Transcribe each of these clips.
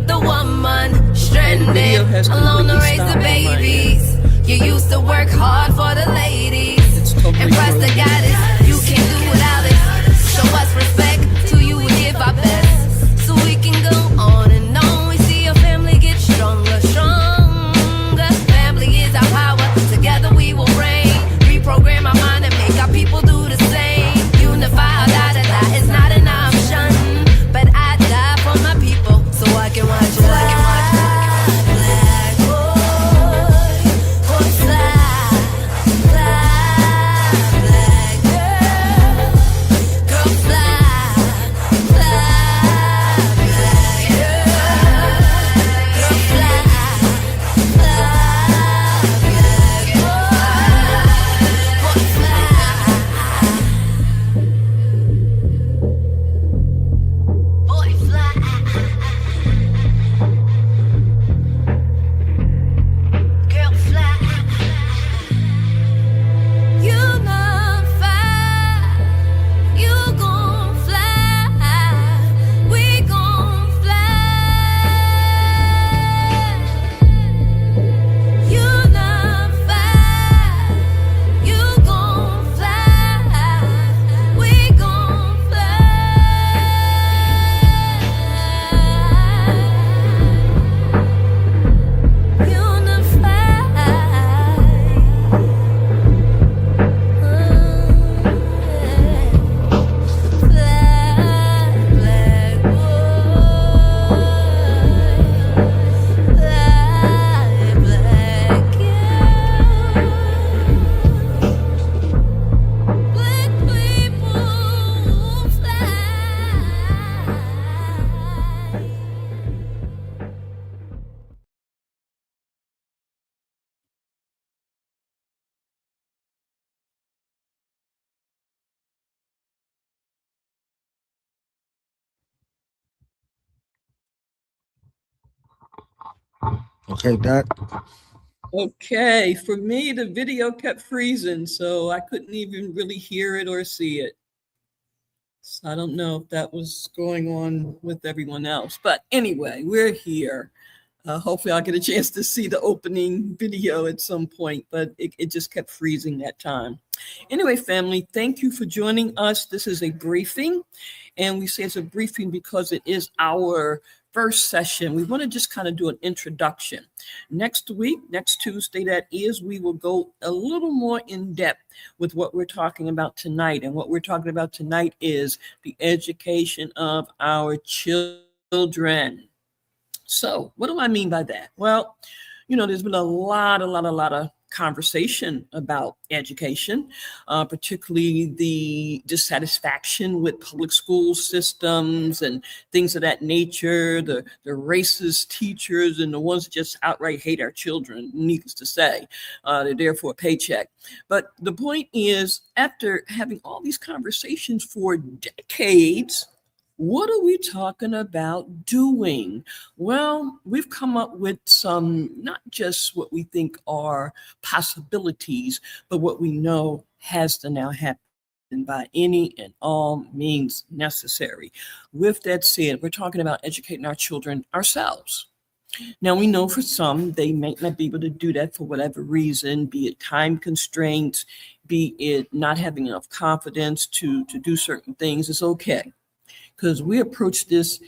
the woman stranded alone to raise the babies. You used to work hard for the ladies. Impress the goddess, you can't do without it. Show us respect, to you we give our best. So we can go on and on. We see your family get stronger, stronger. Family is our power, together we will reign. Reprogram our mind and make our people do the same. Unify, da-da-da, it's not an option. But I die for my people, so I can watch it. Okay, Doc. Okay, for me, the video kept freezing, so I couldn't even really hear it or see it. So I don't know if that was going on with everyone else. But anyway, we're here. Hopefully I'll get a chance to see the opening video at some point, but it just kept freezing that time. Anyway, family, thank you for joining us. This is a briefing, and we say it's a briefing because it is our first session. We want to just kind of do an introduction. Next week, next Tuesday, that is, we will go a little more in depth with what we're talking about tonight. And what we're talking about tonight is the education of our children. So what do I mean by that? Well, you know, there's been a lot of conversation about education, particularly the dissatisfaction with public school systems and things of that nature, the racist teachers and the ones that just outright hate our children, needless to say. They're there for a paycheck. But the point is, after having all these conversations for decades, what are we talking about doing? Well, we've come up with some, not just what we think are possibilities, but what we know has to now happen by any and all means necessary. With that said, we're talking about educating our children ourselves. Now, we know for some, they might not be able to do that for whatever reason, be it time constraints, be it not having enough confidence to do certain things. It's okay, because we approach this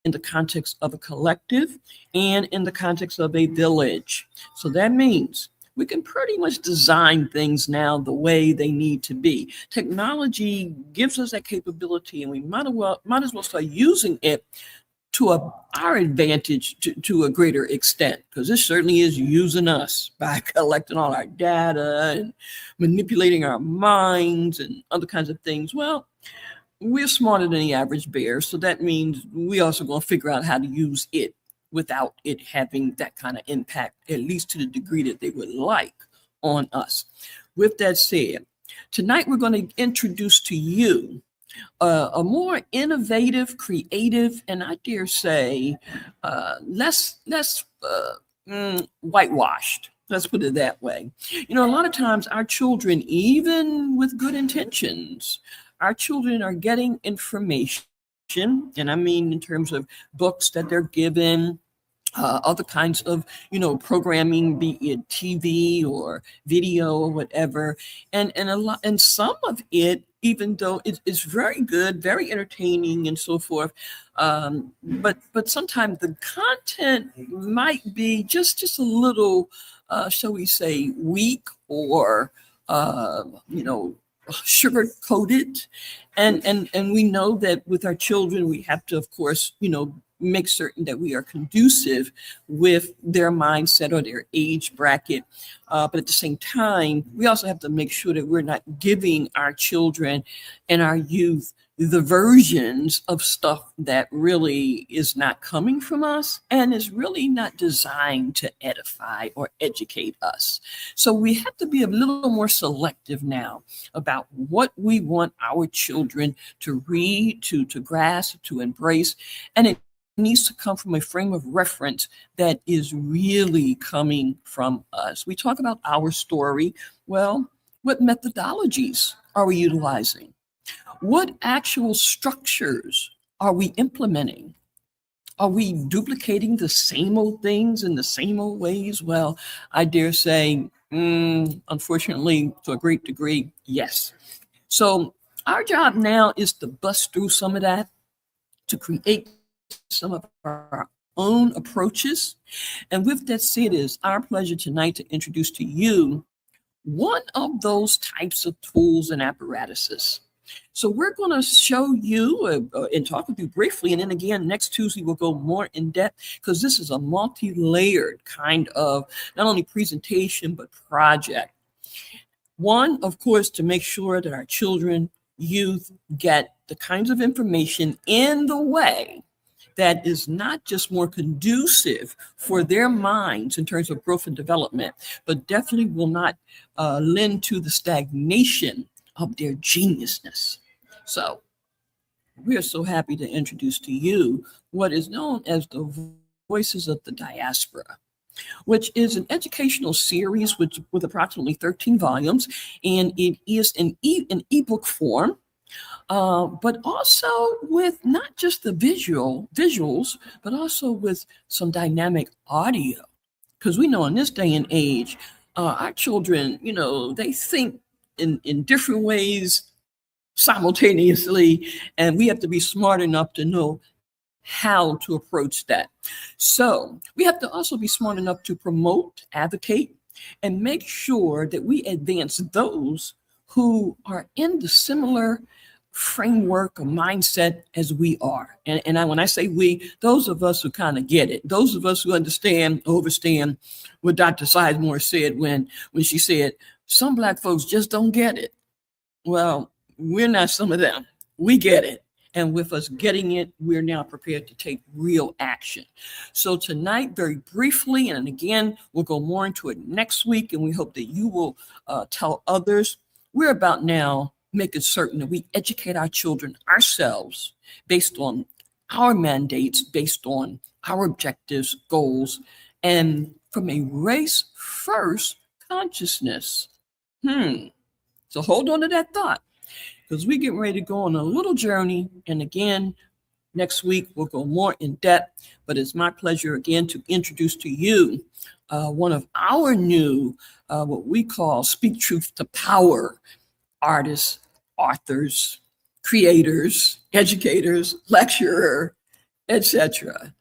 in the context of a collective and in the context of a village. So that means we can pretty much design things now the way they need to be. Technology gives us that capability, and we might as well start using it to our advantage to a greater extent, because this certainly is using us by collecting all our data and manipulating our minds and other kinds of things. Well, we're smarter than the average bear, so that means we also going to figure out how to use it without it having that kind of impact, at least to the degree that they would like on us. With that said, tonight we're going to introduce to you a more innovative, creative, and I dare say less whitewashed. Let's put it that way. You know, a lot of times our children, even with good intentions, our children are getting information and I mean in terms of books that they're given, other kinds of, programming, be it TV or video or whatever, and a lot, and some of it, even though it's very good, very entertaining, and so forth, but sometimes the content might be just a little, shall we say, weak or sugar coated, and we know that with our children we have to, of course, make certain that we are conducive with their mindset or their age bracket. But at the same time, we also have to make sure that we're not giving our children and our youth the versions of stuff that really is not coming from us and is really not designed to edify or educate us. So we have to be a little more selective now about what we want our children to read, to grasp, to embrace. And it needs to come from a frame of reference that is really coming from us. We talk about our story. Well, what methodologies are we utilizing? What actual structures are we implementing? Are we duplicating the same old things in the same old ways? Well, I dare say, unfortunately, to a great degree, yes. So our job now is to bust through some of that, to create some of our own approaches. And with that said, it is our pleasure tonight to introduce to you one of those types of tools and apparatuses. So we're going to show you and talk with you briefly. And then again, next Tuesday, we'll go more in depth because this is a multi-layered kind of not only presentation, but project. One, of course, to make sure that our children, youth get the kinds of information in the way that is not just more conducive for their minds in terms of growth and development, but definitely will not lend to the stagnation of their geniusness. So we are so happy to introduce to you what is known as the Voices of the Diaspora, which is an educational series with approximately 13 volumes, and it is an ebook form, but also with not just the visuals, but also with some dynamic audio. Because we know in this day and age, our children, they think in different ways simultaneously, and we have to be smart enough to know how to approach that. So we have to also be smart enough to promote, advocate, and make sure that we advance those who are in the similar framework or mindset as we are. And when I say we, those of us who kind of get it, those of us who understand, overstand what Dr. Sizemore said when she said, some Black folks just don't get it. Well, we're not some of them. We get it. And with us getting it, we're now prepared to take real action. So tonight, very briefly, and again, we'll go more into it next week, and we hope that you will tell others. We're about now making certain that we educate our children ourselves based on our mandates, based on our objectives, goals, and from a race-first consciousness. So hold on to that thought, because we're getting ready to go on a little journey. And again, next week, we'll go more in depth. But it's my pleasure again to introduce to you one of our new, what we call Speak Truth to Power artists, authors, creators, educators, lecturer, etc.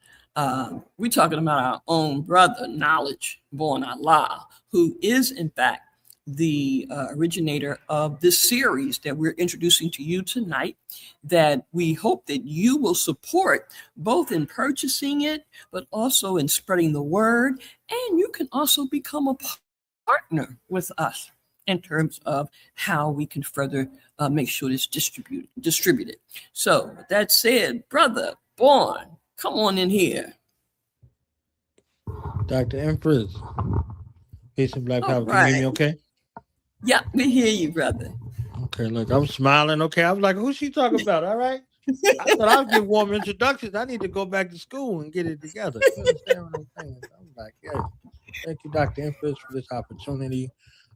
We're talking about our own brother, Knowledge Born Allah, who is in fact the originator of this series that we're introducing to you tonight, that we hope that you will support both in purchasing it, but also in spreading the word. And you can also become a partner with us in terms of how we can further make sure it's distributed. So with that said, brother Born, come on in here. Dr. Empress, peace and Black Power. Right. Can you hear me okay? Yeah, we hear you, brother. Okay, look, I'm smiling. Okay, I was like, who's she talking about? All right. I thought I'll give warm introductions. I need to go back to school and get it together. You understand what I'm saying? I'm like, yes. Thank you, Dr. Empress, for this opportunity.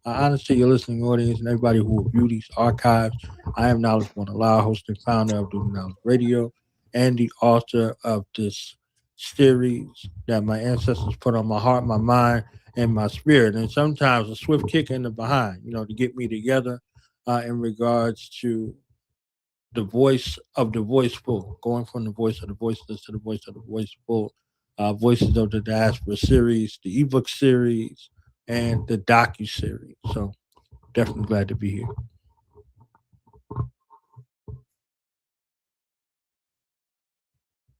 Honestly, your listening audience and everybody who will view these archives. I am Knowledge Born Allah, host and founder of DoThaKnowledge Radio and the author of this series that my ancestors put on my heart, my mind, and my spirit. And sometimes a swift kick in the behind, to get me together in regards to the voice of the voiceful, going from the voice of the voiceless to the voice of the voiceful, Voices of the Diaspora series, the ebook series, and the docu series. So definitely glad to be here.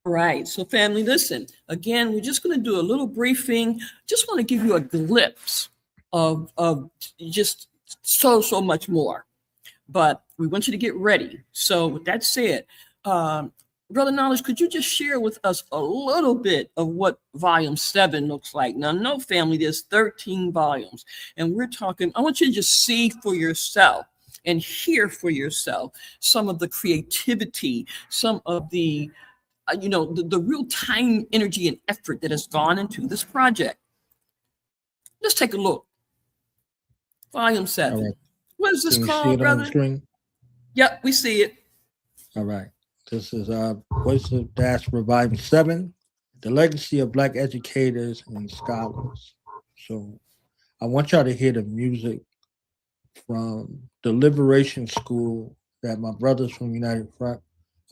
Right. So family, listen, again, we're just going to do a little briefing. Just want to give you a glimpse of just so much more. But we want you to get ready. So with that said, Brother Knowledge, could you just share with us a little bit of what volume 7 looks like? Now, no, family, there's 13 volumes. And we're talking, I want you to just see for yourself and hear for yourself some of the creativity, some of the the real time, energy, and effort that has gone into this project. Let's take a look. Volume 7. Right. What is this Can called, see it brother? on the screen? Yep, we see it. All right. This is Voices of Diaspora Volume 7, The Legacy of Black Educators and Scholars. So I want y'all to hear the music from the Liberation School that my brothers from United Front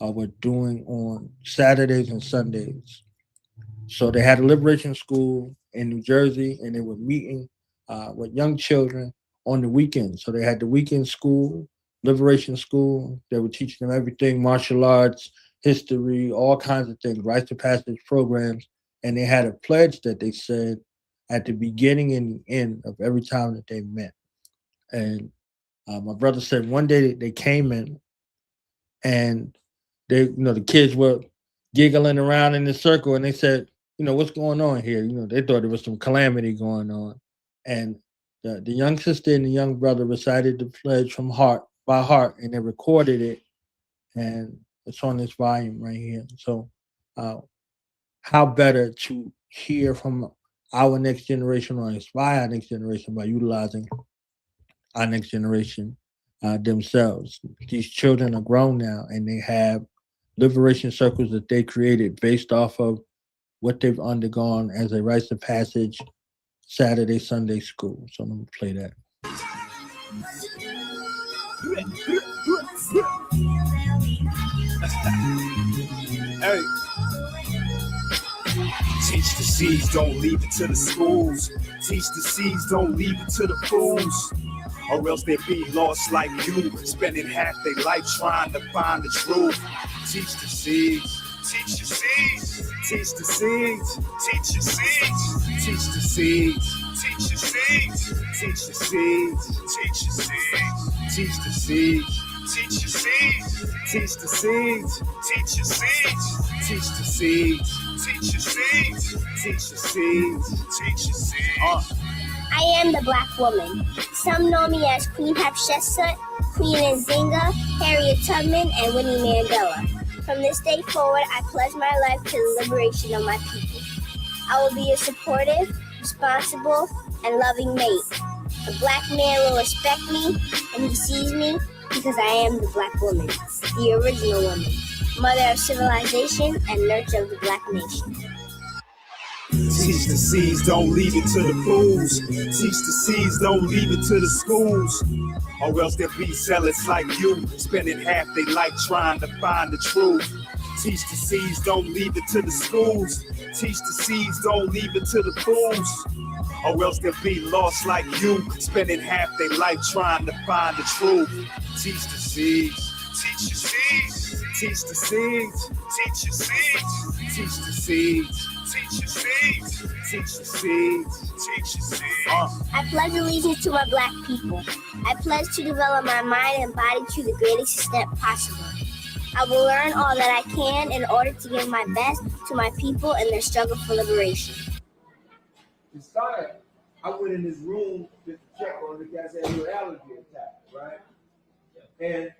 were doing on Saturdays and Sundays. So they had a Liberation School in New Jersey, and they were meeting with young children on the weekends. So they had the weekend school, Liberation School. They were teaching them everything, martial arts, history, all kinds of things, rites of passage programs. And they had a pledge that they said at the beginning and the end of every time that they met. And my brother said one day they came in and they, the kids were giggling around in the circle, and they said, what's going on here? They thought there was some calamity going on. And the young sister and the young brother recited the pledge from heart by heart, and they recorded it, and it's on this volume right here. So how better to hear from our next generation or inspire our next generation by utilizing our next generation themselves. These children are grown now, and they have liberation circles that they created based off of what they've undergone as a rites of passage Saturday, Sunday school. So I'm going to play that. Hey. Teach the seeds, don't leave it to the schools. Teach the seeds, don't leave it to the fools. Or else they be lost like you, spending half their life trying to find the truth. Teach the seeds. Teach the seeds. Teach the seeds. Teach the seeds. Teach the seeds. Teach the seeds. Teach the seeds. Teach the seeds. Teach the seeds. Teach the seeds. Teach the seeds. Teach the seeds. Teach the seeds. Teach the seeds. Teach the seeds. Teach the seeds. I am the Black woman. Some know me as Queen Hatshepsut, Queen Nzinga, Harriet Tubman, and Winnie Mandela. From this day forward, I pledge my life to the liberation of my people. I will be a supportive, responsible, and loving mate. The Black man will respect me, and he sees me because I am the Black woman, the original woman, mother of civilization and nurture of the Black nation. Teach the seeds, don't leave it to the fools. Teach the seeds, don't leave it to the schools. Or else there be zealots like you, spending half their life trying to find the truth. Teach the seeds, don't leave it to the schools. Teach the seeds, don't leave it to the fools. Or else they'll be lost like you, spending half their life trying to find the truth. Teach the seeds. Teach the seeds. Teach the seeds. Teach the seeds. Teach the seeds. Teach the seeds. Teach the seeds. Teach the seeds. I pledge allegiance to my Black people. I pledge to develop my mind and body to the greatest extent possible. I will learn all that I can in order to give my best to my people in their struggle for liberation. It started, I went in this room just to check on the guys had a little allergy attack, right? And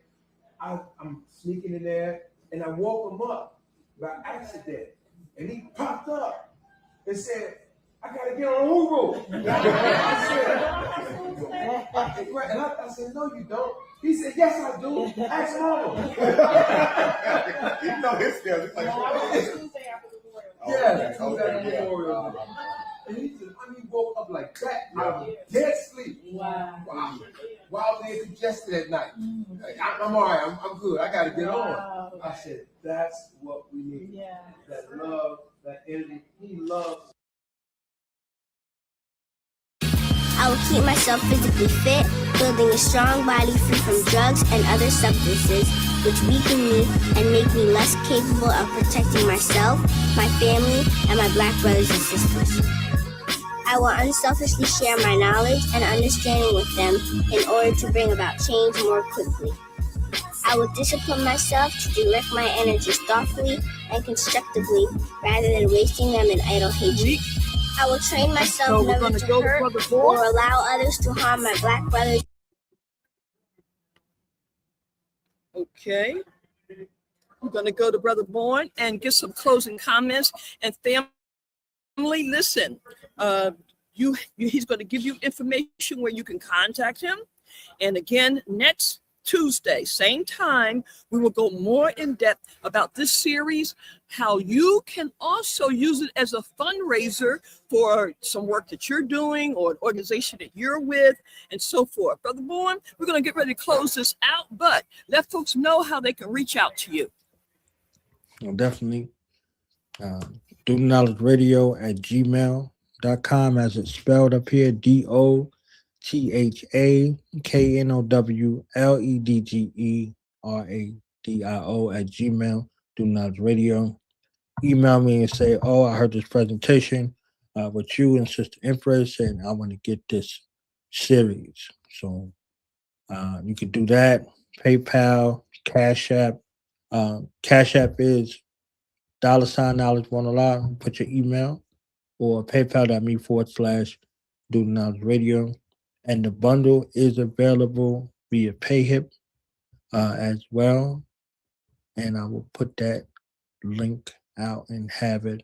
I'm sneaking in there, and I woke him up by accident. And he popped up and said, I gotta get on Umoja. I said, no, you don't. He said, yes, I do. Ask Mama. You know his schedule. Like, Yeah, Memorial Day. And he said, he woke up like that. I was dead asleep. Wow. While they congested at night. I'm all right. I'm good. I got to get on. I said, that's what we need. Yeah. That love, that energy. He loves. I will keep myself physically fit, building a strong body free from drugs and other substances, which weaken me and make me less capable of protecting myself, my family, and my Black brothers and sisters. I will unselfishly share my knowledge and understanding with them in order to bring about change more quickly. I will discipline myself to direct my energies thoughtfully and constructively rather than wasting them in idle hatred. I will train myself never to hurt or allow others to harm my Black brothers. Okay. I'm going to go to Brother Bourne and get some closing comments. And family, listen, he's going to give you information where you can contact him. And again, next Tuesday, same time, we will go more in depth about this series, how you can also use it as a fundraiser for some work that you're doing or an organization that you're with and so forth. Brother Bourne, we're going to get ready to close this out, but let folks know how they can reach out to you. Well, definitely. DoThaKnowledge@gmail.com as it's spelled up here, DoThaKnowledgeradio@gmail. DoKnowledge Radio. Email me and say, oh, I heard this presentation with you and Sister Empress, and I want to get this series. So you can do that. PayPal, Cash App. Cash App is $knowledge won't allow. Put your email, or paypal.me/DoThaKnowledge Radio. And the bundle is available via PayHip as well. And I will put that link out and have it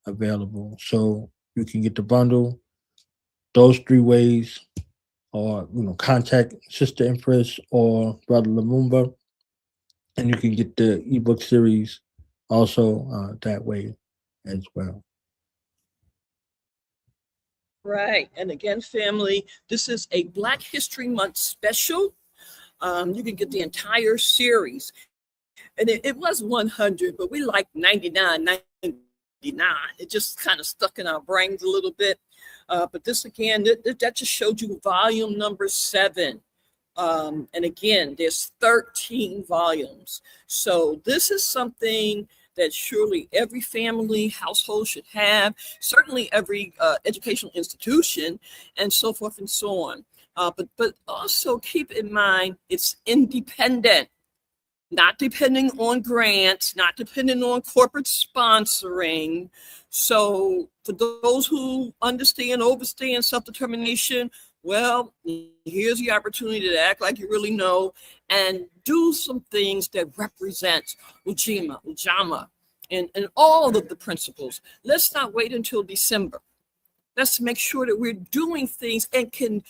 available. So you can get the bundle those 3 ways, or contact Sister Empress or Brother Lumumba, and you can get the ebook series also that way as well. Right. And again, family, this is a Black History Month special. You can get the entire series. And it was 100, but we like 99. It just kind of stuck in our brains a little bit. But this, again, that just showed you volume number 7. And again, there's 13 volumes. So this is something that surely every family, household should have, certainly every educational institution, and so forth and so on. But also keep in mind, it's independent, not depending on grants, not depending on corporate sponsoring. So for those who understand, overstand self-determination, well, here's the opportunity to act like you really know and do some things that represent Ujamaa, and all of the principles. Let's not wait until December. Let's make sure that we're doing things and can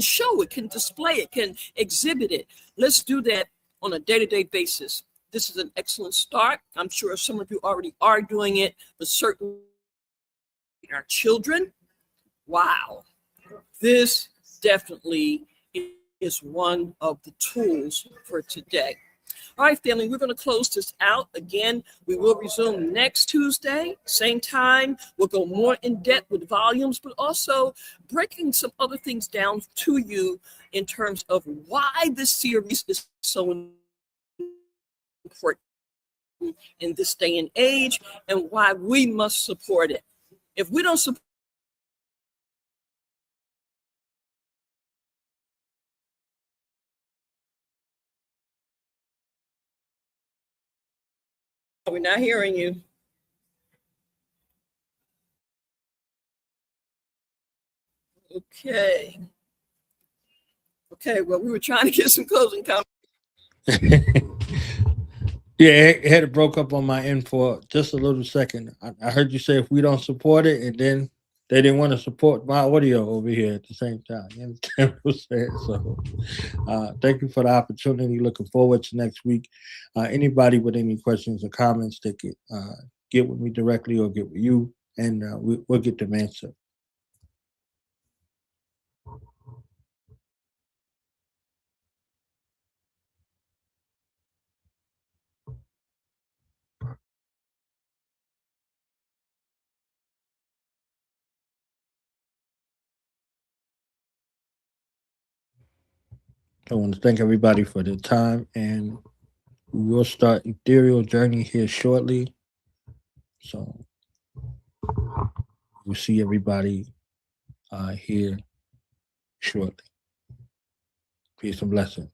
show it, can display it, can exhibit it. Let's do that on a day-to-day basis. This is an excellent start. I'm sure some of you already are doing it, but certainly our children, wow. This definitely is one of the tools for today. All right, family, we're going to close this out. Again, we will resume next Tuesday, same time. We'll go more in depth with volumes, but also breaking some other things down to you in terms of why this series is so important in this day and age and why we must support it. If we don't support we're not hearing you. Okay. Okay, well, we were trying to get some closing comments. Yeah, it had it broke up on my end for just a little second. I heard you say if we don't support it, and then they didn't want to support my audio over here at the same time. You understand what I'm saying? So thank you for the opportunity. Looking forward to next week. Anybody with any questions or comments, they could get with me directly or get with you, and we'll get them answered. I want to thank everybody for their time, and we will start Ethereal Journey here shortly. So we'll see everybody here shortly. Peace and blessings.